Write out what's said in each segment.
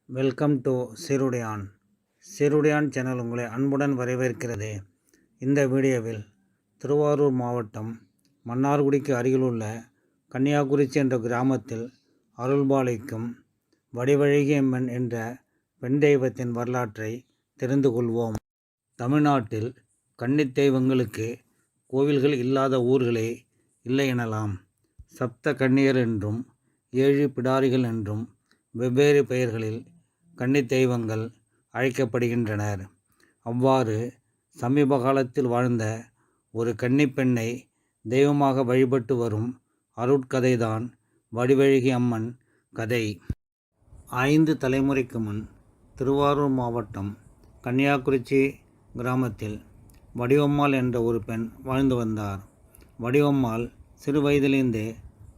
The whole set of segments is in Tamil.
Welcome to Seerudaiyan. Seerudaiyan channel உங்களை அன்புடன் வரவேற்கிறது. இந்த வீடியோவில் திருவாரூர் மாவட்டம் மன்னார்குடிக்கு அருகிலுள்ள கன்னியாகுறிச்சி என்ற கிராமத்தில் அருள்பாலிக்கும் வடிவழகி அம்மன் என்ற பெண் தெய்வத்தின் வரலாற்றை தெரிந்து கொள்வோம். தமிழ்நாட்டில் கன்னித் தெய்வங்களுக்கு கோவில்கள் இல்லாத ஊர்களே இல்லை எனலாம். சப்த கன்னியர் என்றும் 7 பிடாரிகள் என்றும் வெவ்வேறு பெயர்களில் கன்னித் தெய்வங்கள் அழைக்கப்படுகின்றனர். அவ்வாறு சமீப காலத்தில் வாழ்ந்த ஒரு கன்னிப் பெண்ணை தெய்வமாக வழிபட்டு வரும் அருட்கதைதான் வடிவழகி அம்மன் கதை. 5 தலைமுறைக்கு முன் திருவாரூர் மாவட்டம் கன்னியாகுறிச்சி கிராமத்தில் வடிவம்மாள் என்ற ஒரு பெண் வாழ்ந்து வந்தார். வடிவம்மாள் சிறு வயதிலிருந்தே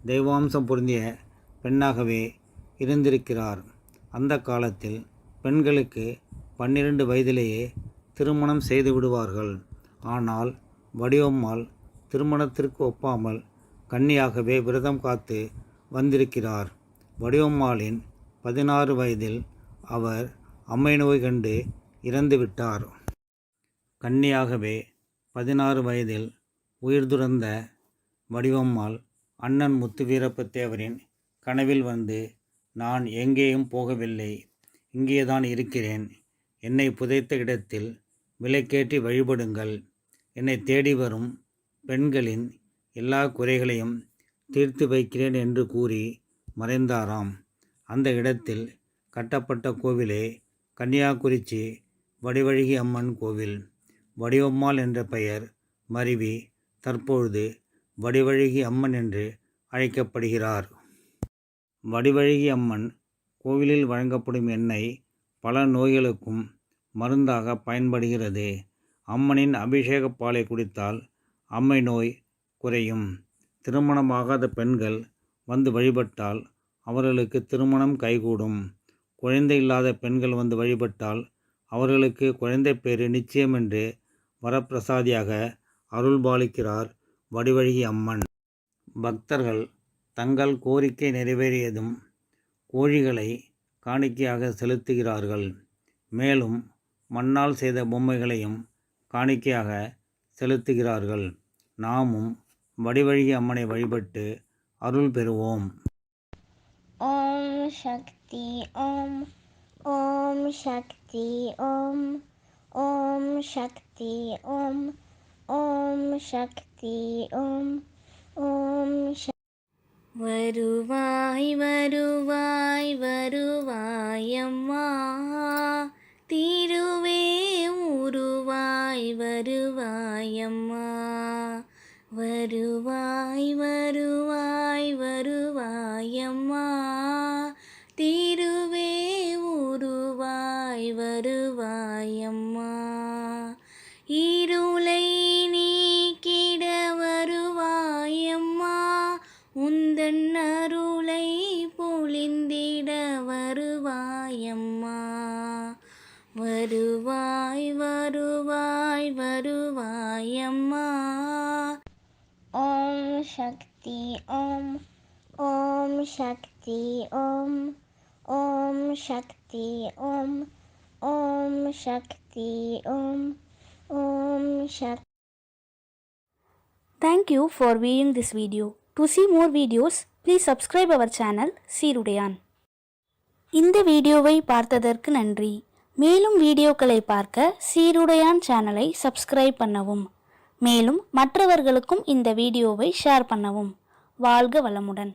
தெய்வாம்சம் பொருந்திய பெண்ணாகவே இருந்திருக்கிறார். அந்த காலத்தில் பெண்களுக்கு 12 வயதிலேயே திருமணம் செய்து விடுவார்கள். ஆனால் வடிவம்மாள் திருமணத்திற்கு ஒப்பாமல் கன்னியாகவே விரதம் காத்து வந்திருக்கிறார். வடிவம்மாளின் 16 வயதில் அவர் அம்மை நோய் கண்டு இறந்துவிட்டார். கன்னியாகவே 16 வயதில் உயிர் துறந்த வடிவம்மாள் அண்ணன் முத்துவீரப்பத்தேவரின் கனவில் வந்து, நான் எங்கேயும் போகவில்லை, இங்கேதான் இருக்கிறேன். என்னை புதைத்த இடத்தில் விளக்கேற்றி வழிபடுங்கள். என்னை தேடி வரும் பெண்களின் எல்லா குறைகளையும் தீர்த்து வைக்கிறேன் என்று கூறி மறைந்தாராம். அந்த இடத்தில் கட்டப்பட்ட கோவிலே கன்னியாகுறிச்சி வடிவழகி அம்மன் கோவில். வடிவம்மாள் என்ற பெயர் மருவி தற்பொழுது வடிவழகி அம்மன் என்று அழைக்கப்படுகிறார். வடிவழகி அம்மன் கோவிலில் வழங்கப்படும் எண்ணெய் பல நோய்களுக்கும் மருந்தாக பயன்படுகிறது. அம்மனின் அபிஷேக பாலை குடித்தால் அம்மை நோய் குறையும். திருமணமாகாத பெண்கள் வந்து வழிபட்டால் அவர்களுக்கு திருமணம் கைகூடும். குழந்தை இல்லாத பெண்கள் வந்து வழிபட்டால் அவர்களுக்கு குழந்தை பேறு நிச்சயம் என்று வரப்பிரசாதியாக அருள்பாலிக்கிறார் வடிவழகி அம்மன். பக்தர்கள் தங்கள் கோரிக்கை நிறைவேறியதும் கோழிகளை காணிக்கையாக செலுத்துகிறார்கள். மேலும் மண்ணால் செய்த பொம்மைகளையும் காணிக்கையாக செலுத்துகிறார்கள். நாமும் வடிவழகி அம்மனை வழிபட்டு அருள் பெறுவோம். ஓம் சக்தி ஓம் ஓம் சக்தி ஓம் ஓம் சக்தி ஓம் ஓம் சக்தி ஓம் ஓம். வருவாய் வருவாய் வருவாயம்மா, திருவே உருவாய் வருவாயம்மா. வருவாய் வருவாய் வருவாயம்மா, திருவே உருவாய் வருவாயம்மா. இருளை நீக்கிட வருவாயம்மா, உந்தன் அருளை பொழிந்திட வருவாயம்மா. வருவாய் வருவாய் வருவாயம்மா. ஓம் சக்தி ஓம் ஓம் சக்தி ஓம் ஓம் சக்தி ஓம் ஓம் சக்தி ஓம் ஓம் சக்தி. Thank you for viewing this video. To see more videos, please subscribe our channel சீருடையான். இந்த வீடியோவை பார்த்ததற்கு நன்றி. மேலும் வீடியோக்களை பார்க்க சீருடையான் சேனலை சப்ஸ்கிரைப் பண்ணவும். மேலும் மற்றவர்களுக்கும் இந்த வீடியோவை ஷேர் பண்ணவும். வாழ்க வளமுடன்.